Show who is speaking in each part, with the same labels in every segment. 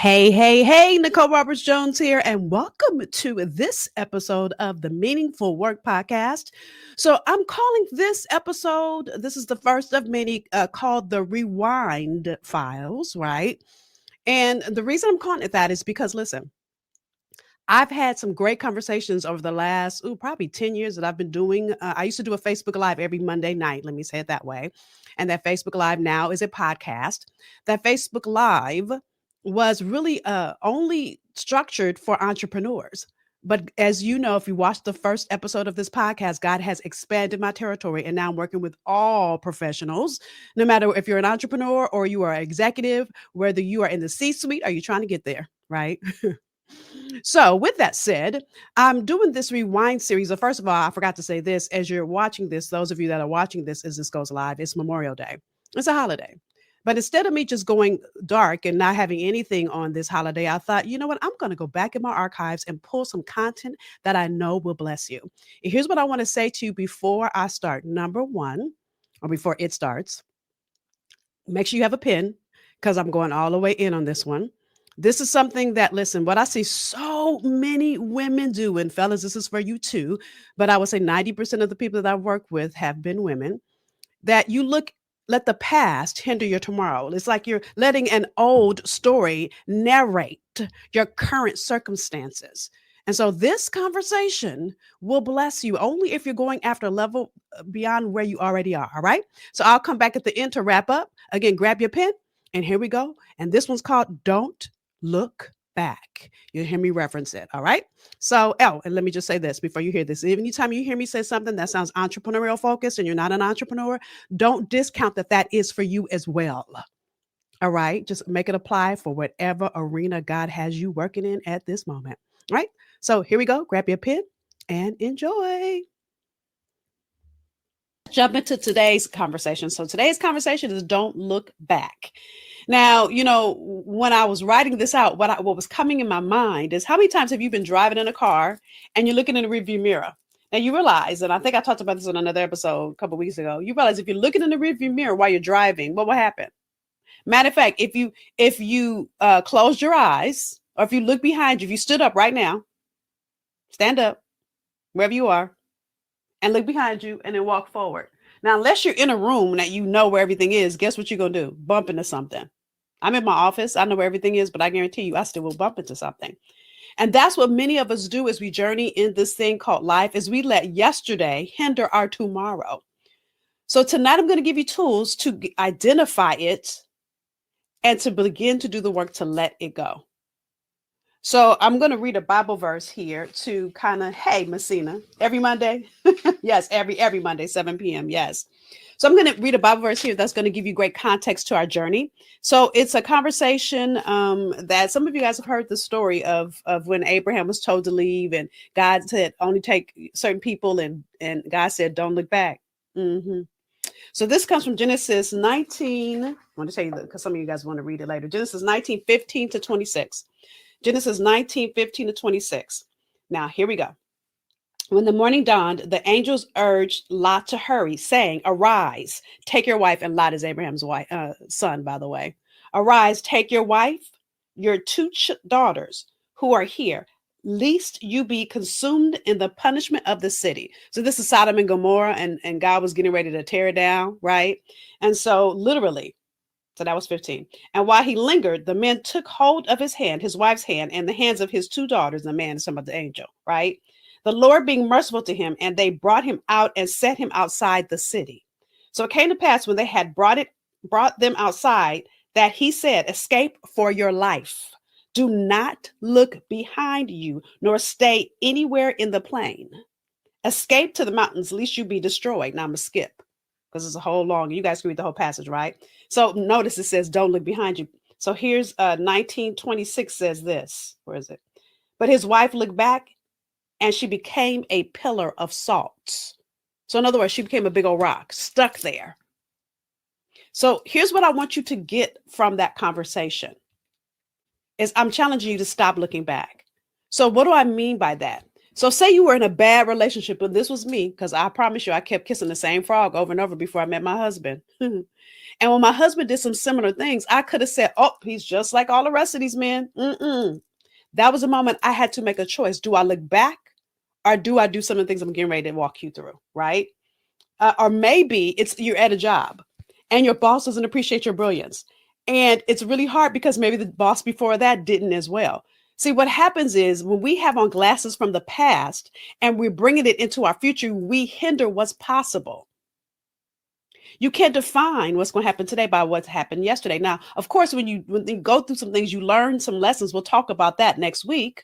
Speaker 1: Hey, Nicole Roberts Jones here, and welcome to this episode of the Meaningful Work Podcast. So, I'm calling this episode, this is the first of many, called the Rewind Files, right? And the reason I'm calling it that is because, listen, I've had some great conversations over the last, probably 10 years that I've been doing. I used to do a Facebook Live every Monday night, let me say it that way. And that Facebook Live now is a podcast. That Facebook Live was really only structured for entrepreneurs. But as you know, if you watched the first episode of this podcast, God has expanded my territory. And now I'm working with all professionals, no matter if you're an entrepreneur or you are an executive, whether you are in the C suite or you're trying to get there, right? So, with that said, I'm doing this rewind series. First of all, I forgot to say this as you're watching this, those of you that are watching this as this goes live, it's Memorial Day. It's a holiday. But instead of me just going dark and not having anything on this holiday, I thought, you know what? I'm going to go back in my archives and pull some content that I know will bless you. And here's what I want to say to you before I start. Number one, or before it starts, make sure you have a pen because I'm going all the way in on this one. This is something that, listen, what I see so many women do, and fellas, this is for you too, but I would say 90% of the people that I've worked with have been women, that let the past hinder your tomorrow. It's like you're letting an old story narrate your current circumstances. And so this conversation will bless you only if you're going after a level beyond where you already are. All right. So I'll come back at the end to wrap up. Again, grab your pen and here we go. And this one's called Don't Look Back. You'll hear me reference it. All right. So, and let me just say this before you hear this. Anytime you hear me say something that sounds entrepreneurial focused and you're not an entrepreneur, don't discount that is for you as well. All right. Just make it apply for whatever arena God has you working in at this moment. All right. So here we go. Grab your pen and enjoy. Jump into today's conversation. So today's conversation is don't look back. Now, when I was writing this out, what was coming in my mind is how many times have you been driving in a car and you're looking in the rearview mirror? Now you realize, and I think I talked about this on another episode a couple of weeks ago, you realize if you're looking in the rearview mirror while you're driving, what will happen? Matter of fact, if you closed your eyes or if you look behind you, if you stood up right now, stand up wherever you are and look behind you and then walk forward. Now, unless you're in a room that you know where everything is, guess what you're going to do? Bump into something. I'm in my office. I know where everything is, but I guarantee you I still will bump into something. And that's what many of us do as we journey in this thing called life is we let yesterday hinder our tomorrow. So tonight I'm going to give you tools to identify it and to begin to do the work to let it go. So I'm going to read a Bible verse here to kind of, hey, Messina, every Monday. Yes, every Monday, 7 p.m. Yes. So I'm going to read a Bible verse here that's going to give you great context to our journey. So it's a conversation that some of you guys have heard the story of when Abraham was told to leave and God said only take certain people and God said don't look back. Mm-hmm. So this comes from Genesis 19. I want to tell you because some of you guys want to read it later. Genesis 19:15 to 26. Genesis 19:15 to 26. Now here we go. When the morning dawned, the angels urged Lot to hurry, saying, "Arise, take your wife," and Lot is Abraham's wife, son, by the way. "Arise, take your wife, your two daughters who are here, lest you be consumed in the punishment of the city." So this is Sodom and Gomorrah, and God was getting ready to tear it down, right? And so literally, so that was 15. "And while he lingered, the men took hold of his hand, his wife's hand, and the hands of his two daughters." The man is some of the angel, right? "The Lord being merciful to him, and they brought him out and set him outside the city. So it came to pass when they had brought them outside that he said, 'Escape for your life. Do not look behind you, nor stay anywhere in the plain. Escape to the mountains, lest you be destroyed.'" Now I'm gonna skip because it's a whole long. You guys can read the whole passage, right? So notice it says, "Don't look behind you." So here's 19:26 says this. Where is it? "But his wife looked back, and she became a pillar of salt." So in other words, she became a big old rock stuck there. So here's what I want you to get from that conversation is I'm challenging you to stop looking back. So what do I mean by that? So say you were in a bad relationship, but this was me, because I promise you, I kept kissing the same frog over and over before I met my husband. And when my husband did some similar things, I could have said, oh, he's just like all the rest of these men. Mm-mm. That was a moment I had to make a choice. Do I look back, or do I do some of the things I'm getting ready to walk you through? Right. Or maybe it's you're at a job and your boss doesn't appreciate your brilliance. And it's really hard because maybe the boss before that didn't as well. See, what happens is when we have on glasses from the past and we're bringing it into our future, we hinder what's possible. You can't define what's going to happen today by what's happened yesterday. Now, of course, when you go through some things, you learn some lessons. We'll talk about that next week.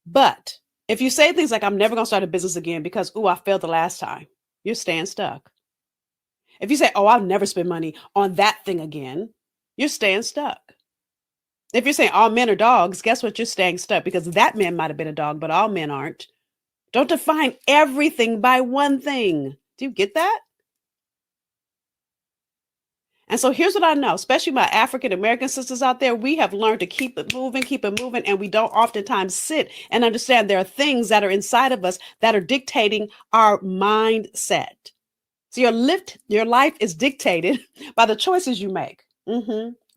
Speaker 1: But if you say things like, I'm never going to start a business again because, I failed the last time, you're staying stuck. If you say, I'll never spend money on that thing again, you're staying stuck. If you're saying all men are dogs, guess what? You're staying stuck because that man might have been a dog, but all men aren't. Don't define everything by one thing. Do you get that? And so here's what I know, especially my African American sisters out there, we have learned to keep it moving, and we don't oftentimes sit and understand there are things that are inside of us that are dictating our mindset. So your life is dictated by the choices you make.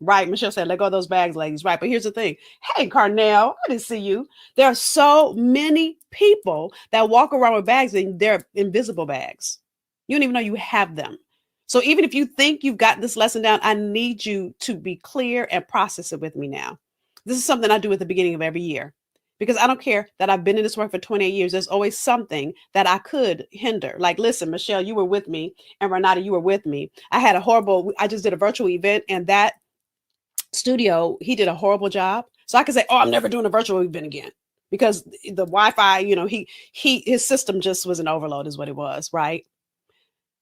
Speaker 1: Right. Michelle said, let go of those bags, ladies. Right. But here's the thing. Hey, Carnell, I didn't see you. There are so many people that walk around with bags and they're invisible bags. You don't even know you have them. So even if you think you've got this lesson down, I need you to be clear and process it with me now. This is something I do at the beginning of every year because I don't care that I've been in this work for 28 years. There's always something that I could hinder. Like, listen, Michelle, you were with me, and Renata, you were with me. I just did a virtual event, and that studio, he did a horrible job. So I could say, I'm never doing a virtual event again because the Wi-Fi, his system just was an overload is what it was. Right.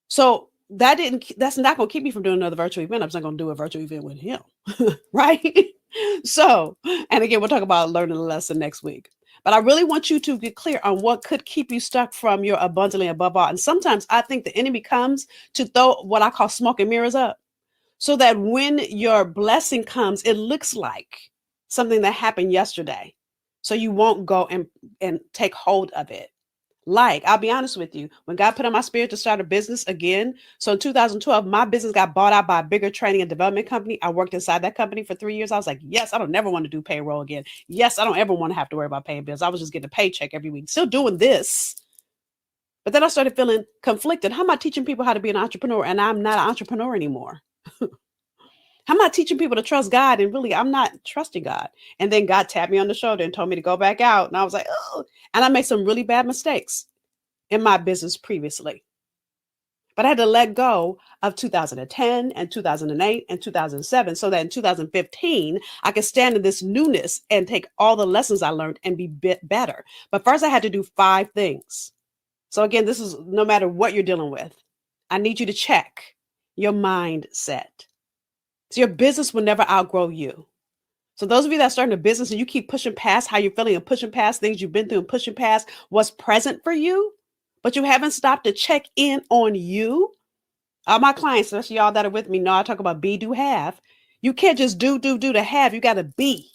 Speaker 1: So that's not going to keep me from doing another virtual event. I'm just not going to do a virtual event with him. Right. So, and again, we'll talk about learning a lesson next week. But I really want you to get clear on what could keep you stuck from your abundantly above all. And sometimes I think the enemy comes to throw what I call smoke and mirrors up so that when your blessing comes, it looks like something that happened yesterday. So you won't go and take hold of it. Like, I'll be honest with you, when God put on my spirit to start a business again, so in 2012, my business got bought out by a bigger training and development company. I worked inside that company for 3 years. I was like, yes, I don't never want to do payroll again. Yes, I don't ever want to have to worry about paying bills. I was just getting a paycheck every week, still doing this. But then I started feeling conflicted. How am I teaching people how to be an entrepreneur and I'm not an entrepreneur anymore? How am I teaching people to trust God and really I'm not trusting God? And then God tapped me on the shoulder and told me to go back out. And I was like, oh, and I made some really bad mistakes in my business previously. But I had to let go of 2010 and 2008 and 2007 so that in 2015, I could stand in this newness and take all the lessons I learned and be better. But first, I had to do 5 things. So again, this is no matter what you're dealing with. I need you to check your mindset. So your business will never outgrow you. So those of you that are starting a business and you keep pushing past how you're feeling and pushing past things you've been through and pushing past what's present for you, but you haven't stopped to check in on you. All my clients, especially y'all that are with me, know I talk about be, do, have. You can't just do to have. You got to be.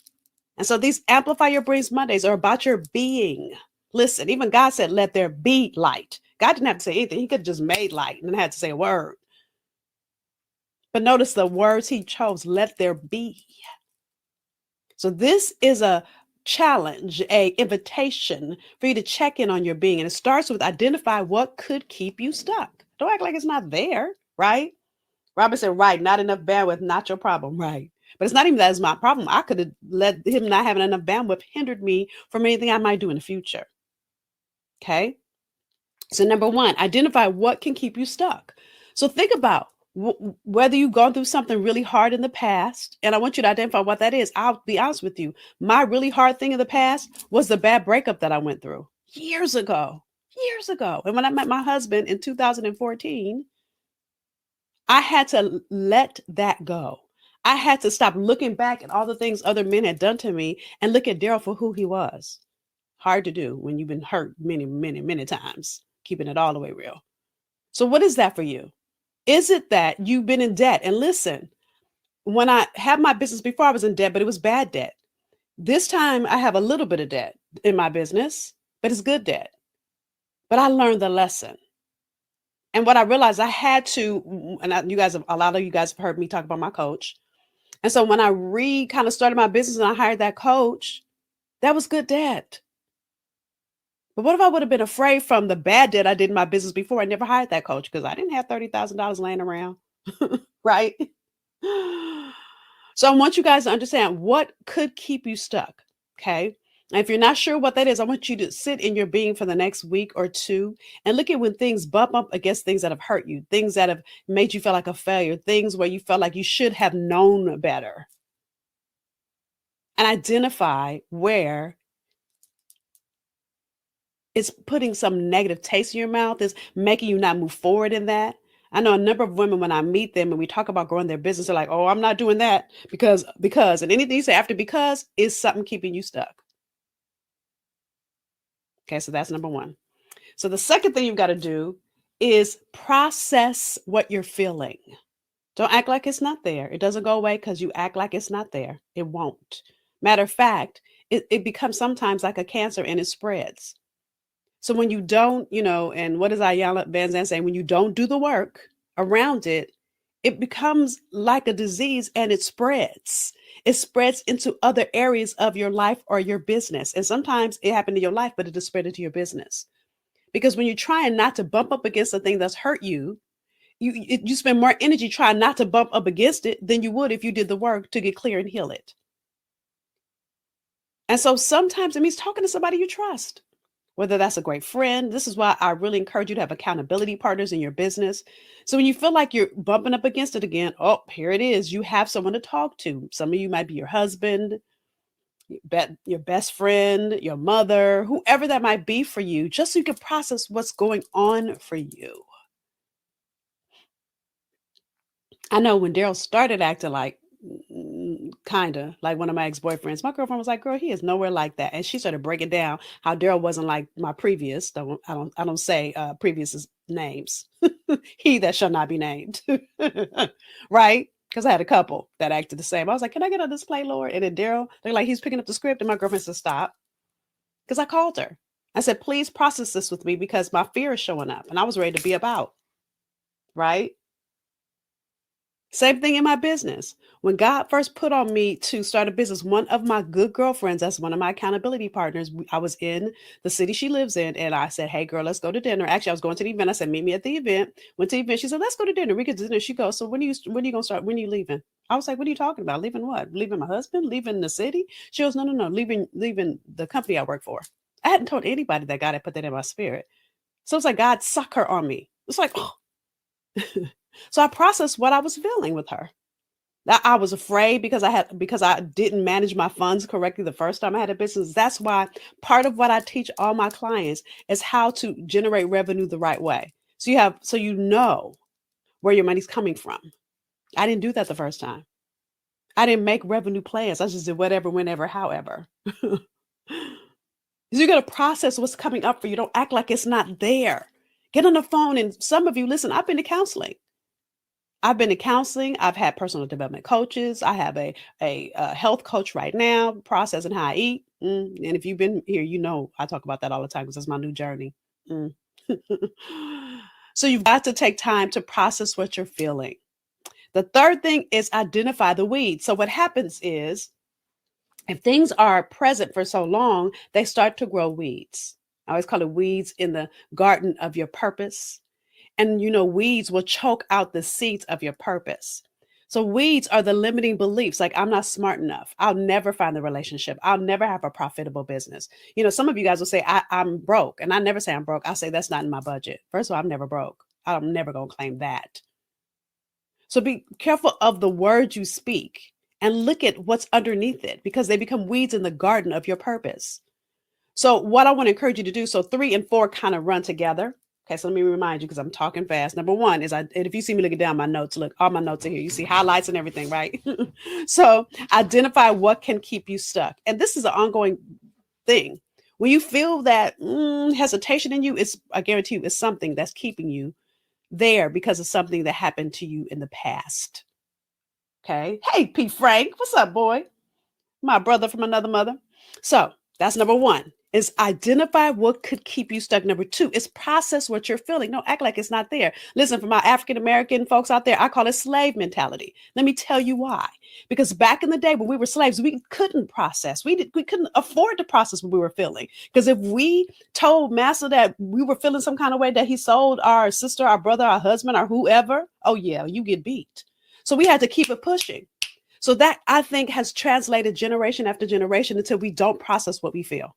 Speaker 1: And so these Amplify Your Brains Mondays are about your being. Listen, even God said, let there be light. God didn't have to say anything. He could have just made light and didn't have to say a word. But notice the words he chose, let there be. So this is a challenge, a invitation for you to check in on your being. And it starts with identify what could keep you stuck. Don't act like it's not there, right? Robert said, right, not enough bandwidth, not your problem, right? But it's not even that it's my problem. I could have let him not having enough bandwidth hindered me from anything I might do in the future. Okay. So number 1, identify what can keep you stuck. So think about whether you've gone through something really hard in the past, and I want you to identify what that is. I'll be honest with you. My really hard thing in the past was the bad breakup that I went through years ago. And when I met my husband in 2014, I had to let that go. I had to stop looking back at all the things other men had done to me and look at Daryl for who he was. Hard to do when you've been hurt many, many, many times, keeping it all the way real. So what is that for you? Is it that you've been in debt? And listen, when I had my business before, I was in debt, but it was bad debt. This time I have a little bit of debt, in my business, but it's good debt. But I learned the lesson. And what I realized I had to, and you guys, a lot of you guys have heard me talk about my coach. And so when I kind of started my business and I hired that coach, that was good debt. But what if I would have been afraid from the bad debt I did in my business before I never hired that coach because I didn't have $30,000 laying around, right? So I want you guys to understand what could keep you stuck. Okay. And if you're not sure what that is, I want you to sit in your being for the next week or two and look at when things bump up against things that have hurt you, things that have made you feel like a failure, things where you felt like you should have known better, and identify where it's putting some negative taste in your mouth, is making you not move forward in that. I know a number of women, when I meet them and we talk about growing their business, they're like, oh, I'm not doing that because, and anything you say after because is something keeping you stuck. Okay, so that's number one. So the second thing you've got to do is process what you're feeling. Don't act like it's not there. It doesn't go away because you act like it's not there. It won't. Matter of fact, it becomes sometimes like a cancer and it spreads. So when you don't, and what does Ayala Van Zandt say? When you don't do the work around it, it becomes like a disease and it spreads. It spreads into other areas of your life or your business. And sometimes it happened to your life, but it just spread into your business. Because when you're trying not to bump up against the thing that's hurt you, you spend more energy trying not to bump up against it than you would if you did the work to get clear and heal it. And so sometimes it means talking to somebody you trust, whether that's a great friend. This is why I really encourage you to have accountability partners in your business. So when you feel like you're bumping up against it again, oh, here it is. You have someone to talk to. Some of you might be your husband, your best friend, your mother, whoever that might be for you, just so you can process what's going on for you. I know when Daryl started acting like kind of like one of my ex-boyfriends, my girlfriend was like, girl, he is nowhere like that. And she started breaking down how Daryl wasn't like my previous. I don't say previous names. He that shall not be named. Right? Because I had a couple that acted the same. I was like, can I get on display, Lord? And then Daryl, they're like, he's picking up the script. And my girlfriend said, stop. Because I called her. I said, please process this with me because my fear is showing up. And I was ready to be about. Right? Same thing in my business. When God first put on me to start a business, one of my good girlfriends, that's one of my accountability partners, I was in the city she lives in, and I said, hey, girl, let's go to dinner. Actually, I was going to the event. I said, meet me at the event. Went to the event. She said, let's go to dinner. We could do dinner. She goes, so when are you going to start? When are you leaving? I was like, what are you talking about? Leaving what? Leaving my husband? Leaving the city? She goes, no. Leaving the company I work for. I hadn't told anybody that God had put that in my spirit. So it's like God sucked her on me. It's like, oh. So I processed what I was feeling with her. I was afraid because I didn't manage my funds correctly the first time I had a business. That's why part of what I teach all my clients is how to generate revenue the right way. So you know where your money's coming from. I didn't do that the first time. I didn't make revenue plans. I just did whatever, whenever, however. You got to process what's coming up for you. Don't act like it's not there. Get on the phone, and some of you, listen, I've been to counseling. I've had personal development coaches. I have a health coach right now, processing how I eat. And if you've been here, you know I talk about that all the time because that's my new journey. Mm. So you've got to take time to process what you're feeling. The third thing is identify the weeds. So what happens is if things are present for so long, they start to grow weeds. I always call it weeds in the garden of your purpose. And weeds will choke out the seeds of your purpose. So weeds are the limiting beliefs, like I'm not smart enough. I'll never find the relationship. I'll never have a profitable business. Some of you guys will say I'm broke, and I never say I'm broke. I say that's not in my budget. First of all, I'm never broke. I'm never going to claim that. So be careful of the words you speak and look at what's underneath it, because they become weeds in the garden of your purpose. So what I want to encourage you to do, so 3 and 4 kind of run together. Okay, so let me remind you because I'm talking fast. Number 1 is and if you see me looking down my notes, look, all my notes are here. You see highlights and everything, right? So identify what can keep you stuck. And this is an ongoing thing. When you feel that hesitation in you, I guarantee you, it's something that's keeping you there because of something that happened to you in the past. Okay. Hey, P. Frank, what's up, boy? My brother from another mother. So that's number 1. is identify what could keep you stuck. Number two is process what you're feeling. No, act like it's not there. Listen, for my African American folks out there, I call it slave mentality. Let me tell you why. Because back in the day when we were slaves, we couldn't process. We couldn't afford to process what we were feeling. Because if we told master that we were feeling some kind of way, that he sold our sister, our brother, our husband, or whoever, oh yeah, you get beat. So we had to keep it pushing. So that, I think, has translated generation after generation until we don't process what we feel.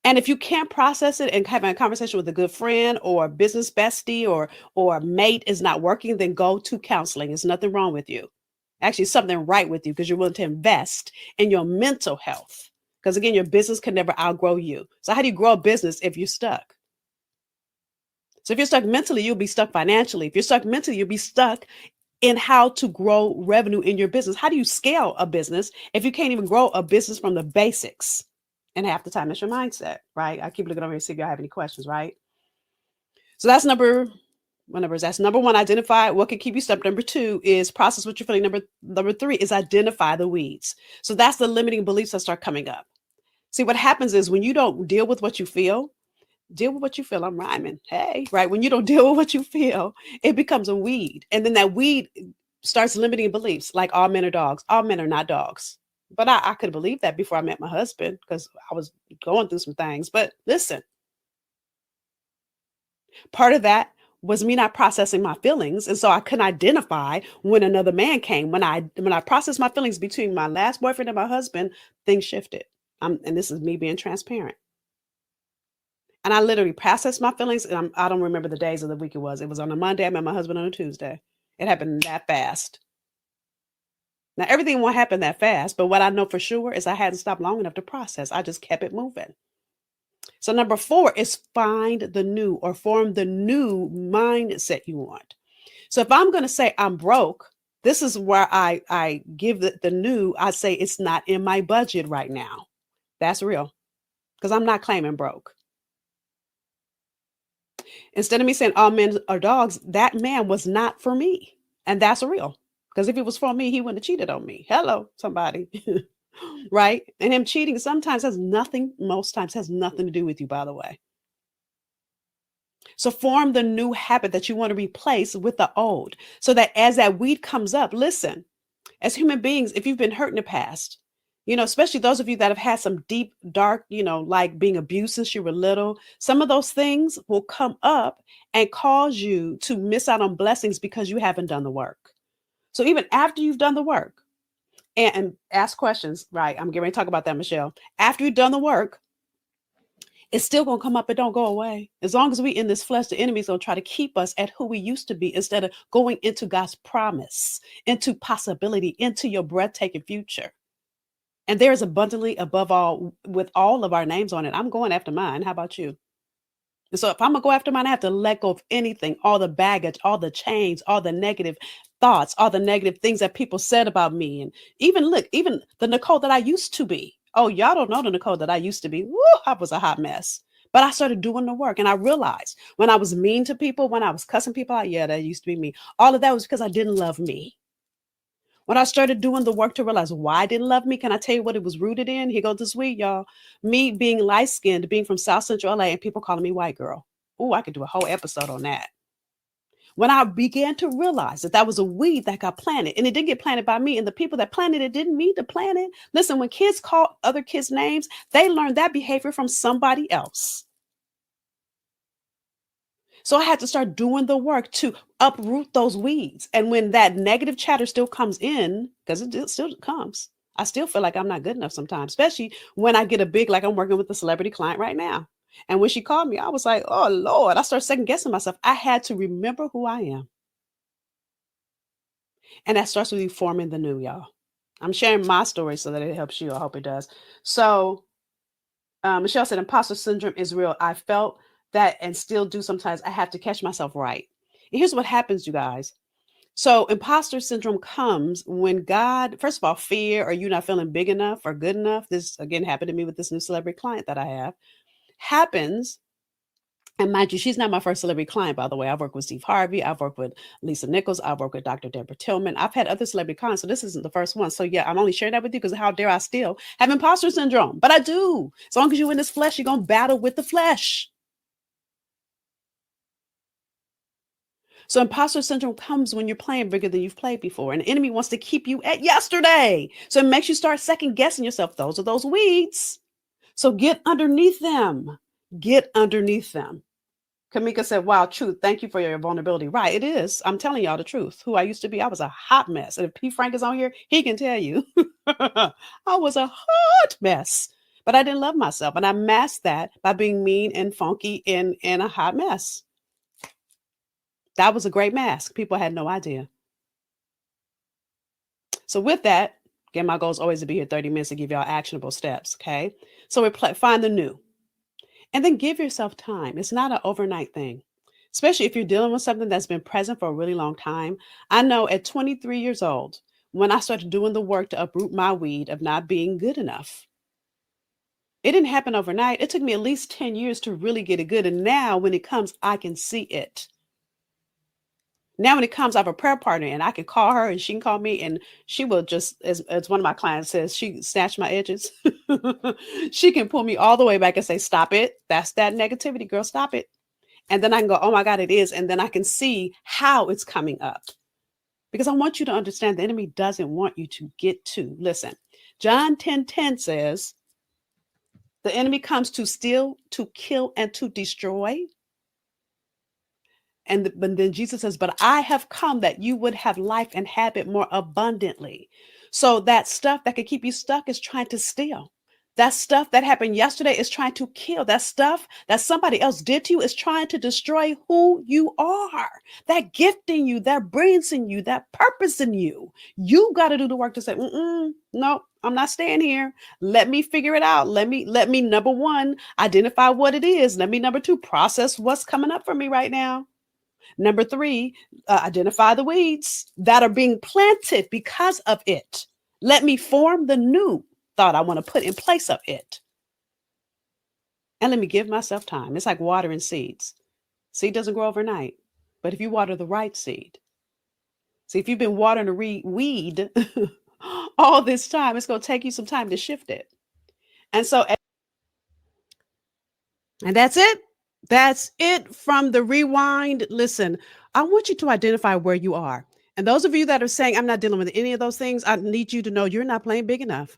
Speaker 1: And if you can't process it, and having a conversation with a good friend or a business bestie or a mate is not working, then go to counseling. There's nothing wrong with you. Actually, something right with you, because you're willing to invest in your mental health. Because again, your business can never outgrow you. So how do you grow a business if you're stuck? So if you're stuck mentally, you'll be stuck financially. If you're stuck mentally, you'll be stuck in how to grow revenue in your business. How do you scale a business if you can't even grow a business from the basics? And half the time, it's your mindset, right? I keep looking over here to see if y'all have any questions, right? So that's what number is that's number one, identify what can keep you stuck. Number two is process what you're feeling. Number three is identify the weeds. So that's the limiting beliefs that start coming up. See, what happens is when you don't deal with what you feel, deal with what you feel. I'm rhyming. Hey, right? When you don't deal with what you feel, it becomes a weed. And then that weed starts limiting beliefs, like all men are dogs. All men are not dogs. But I could believe that before I met my husband, because I was going through some things. But listen, part of that was me not processing my feelings. And so I couldn't identify when another man came. When I processed my feelings between my last boyfriend and my husband, things shifted. And this is me being transparent. And I literally processed my feelings. And I don't remember the days of the week it was. It was on a Monday. I met my husband on a Tuesday. It happened that fast. Now, everything won't happen that fast, but what I know for sure is I hadn't stopped long enough to process. I just kept it moving. So, number four is find the new, or form the new mindset you want. So, if I'm going to say I'm broke, this is where I give the new, I say it's not in my budget right now. That's real, because I'm not claiming broke. Instead of me saying all men are dogs, that man was not for me. And that's real. Because if it was for me, he wouldn't have cheated on me. Hello, somebody. Right? And him cheating sometimes has nothing, most times has nothing to do with you, by the way. So form the new habit that you want to replace with the old, so that as that weed comes up, listen, as human beings, if you've been hurt in the past, especially those of you that have had some deep, dark, like being abused since you were little, some of those things will come up and cause you to miss out on blessings because you haven't done the work. So even after you've done the work and ask questions, right? I'm getting ready to talk about that, Michelle. After you've done the work, it's still going to come up. It don't go away. As long as we in this flesh, the enemy's going to try to keep us at who we used to be, instead of going into God's promise, into possibility, into your breathtaking future. And there is abundantly above all, with all of our names on it. I'm going after mine. How about you? And so if I'm going to go after mine, I have to let go of anything, all the baggage, all the chains, all the negative thoughts, all the negative things that people said about me. And even the Nicole that I used to be. Oh, y'all don't know the Nicole that I used to be. Woo, I was a hot mess. But I started doing the work, and I realized when I was mean to people, when I was cussing people out, yeah, that used to be me. All of that was because I didn't love me. When I started doing the work to realize why I didn't love me, can I tell you what it was rooted in? Here goes this week, y'all. Me being light skinned, being from South Central LA, and people calling me white girl. Oh, I could do a whole episode on that. When I began to realize that that was a weed that got planted, and it didn't get planted by me, and the people that planted it didn't mean to plant it. Listen, when kids call other kids names, they learn that behavior from somebody else. So I had to start doing the work to uproot those weeds. And when that negative chatter still comes in, because it still comes, I still feel like I'm not good enough sometimes, especially when I get a big, like I'm working with a celebrity client right now. And when she called me, I was like, oh, Lord, I started second guessing myself. I had to remember who I am. And that starts with you forming the new, y'all. I'm sharing my story so that it helps you. I hope it does. So Michelle said, imposter syndrome is real. I felt that and still do sometimes. I have to catch myself right. And here's what happens, you guys. So imposter syndrome comes when God, first of all, fear, or you not feeling big enough or good enough. This again happened to me with this new celebrity client that I have. Happens And mind you, she's not my first celebrity client, by the way. I've worked with Steve Harvey. I've worked with Lisa Nichols. I've worked with Dr. Deborah Tillman. I've had other celebrity clients, so this isn't the first one. So yeah, I'm only sharing that with you because how dare I still have imposter syndrome? But I do. As long as you're in this flesh, you're going to battle with the flesh. So imposter syndrome comes when you're playing bigger than you've played before. And the enemy wants to keep you at yesterday. So it makes you start second guessing yourself. Those are those weeds. So get underneath them. Get underneath them. Kamika said, wow, truth. Thank you for your vulnerability. Right, it is. I'm telling y'all the truth. Who I used to be, I was a hot mess. And if P. Frank is on here, he can tell you. I was a hot mess. But I didn't love myself. And I masked that by being mean and funky and a hot mess. That was a great mask. People had no idea. So with that, again, my goal is always to be here 30 minutes to give y'all actionable steps, okay? So find the new. And then give yourself time. It's not an overnight thing, especially if you're dealing with something that's been present for a really long time. I know at 23 years old, when I started doing the work to uproot my weed of not being good enough, it didn't happen overnight. It took me at least 10 years to really get it good. And now when it comes, I can see it. Now, when it comes, I have a prayer partner and I can call her and she can call me and she will just, as one of my clients says, she snatched my edges. She can pull me all the way back and say, stop it. That's that negativity, girl. Stop it. And then I can go, oh my God, it is. And then I can see how it's coming up. Because I want you to understand the enemy doesn't want you to get to. Listen, John 10:10 says, the enemy comes to steal, to kill, and to destroy. And then Jesus says, but I have come that you would have life and have it more abundantly. So that stuff that could keep you stuck is trying to steal. That stuff that happened yesterday is trying to kill. That stuff that somebody else did to you is trying to destroy who you are. That gift in you, that brains in you, that purpose in you. You got to do the work to say, no, I'm not staying here. Let me figure it out. Let me, number one, identify what it is. Let me, number two, process what's coming up for me right now. Number three, identify the weeds that are being planted because of it. Let me form the new thought I want to put in place of it. And let me give myself time. It's like watering seeds. Seed doesn't grow overnight, but if you water the right seed. See, if you've been watering a weed all this time, it's going to take you some time to shift it. And that's it. That's it from the rewind. Listen, I want you to identify where you are. And those of you that are saying, I'm not dealing with any of those things, I need you to know you're not playing big enough.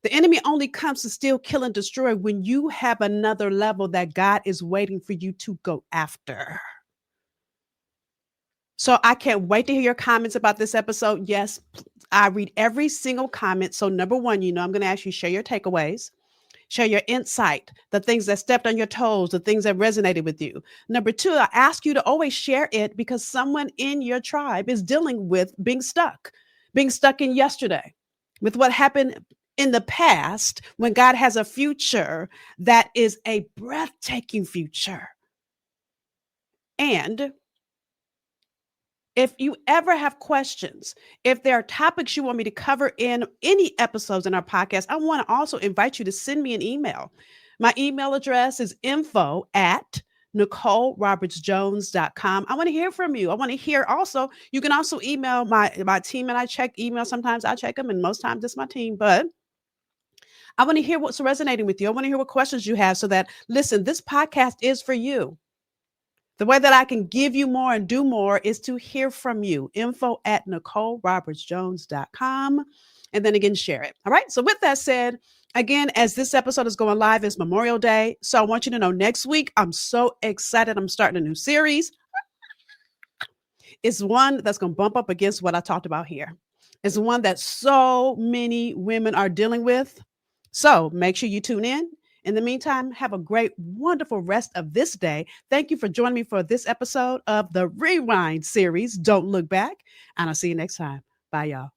Speaker 1: The enemy only comes to steal, kill, and destroy when you have another level that God is waiting for you to go after. So I can't wait to hear your comments about this episode. Yes, I read every single comment. So number one, I'm going to ask you share your takeaways. Share your insight, the things that stepped on your toes, the things that resonated with you. Number two, I ask you to always share it because someone in your tribe is dealing with being stuck in yesterday, with what happened in the past when God has a future that is a breathtaking future. And if you ever have questions, if there are topics you want me to cover in any episodes in our podcast, I want to also invite you to send me an email. My email address is info@NicoleRobertsJones.com. I want to hear from you. I want to hear also, you can also email my team, and I check emails. Sometimes I check them and most times it's my team, but I want to hear what's resonating with you. I want to hear what questions you have so that, listen, this podcast is for you. The way that I can give you more and do more is to hear from you. info@NicoleRobertsJones.com. And then again, share it. All right. So with that said, again, as this episode is going live, it's Memorial Day. So I want you to know next week, I'm so excited. I'm starting a new series. It's one that's going to bump up against what I talked about here. It's one that so many women are dealing with. So make sure you tune in. In the meantime, have a great, wonderful rest of this day. Thank you for joining me for this episode of the Rewind series, Don't Look Back. And I'll see you next time. Bye, y'all.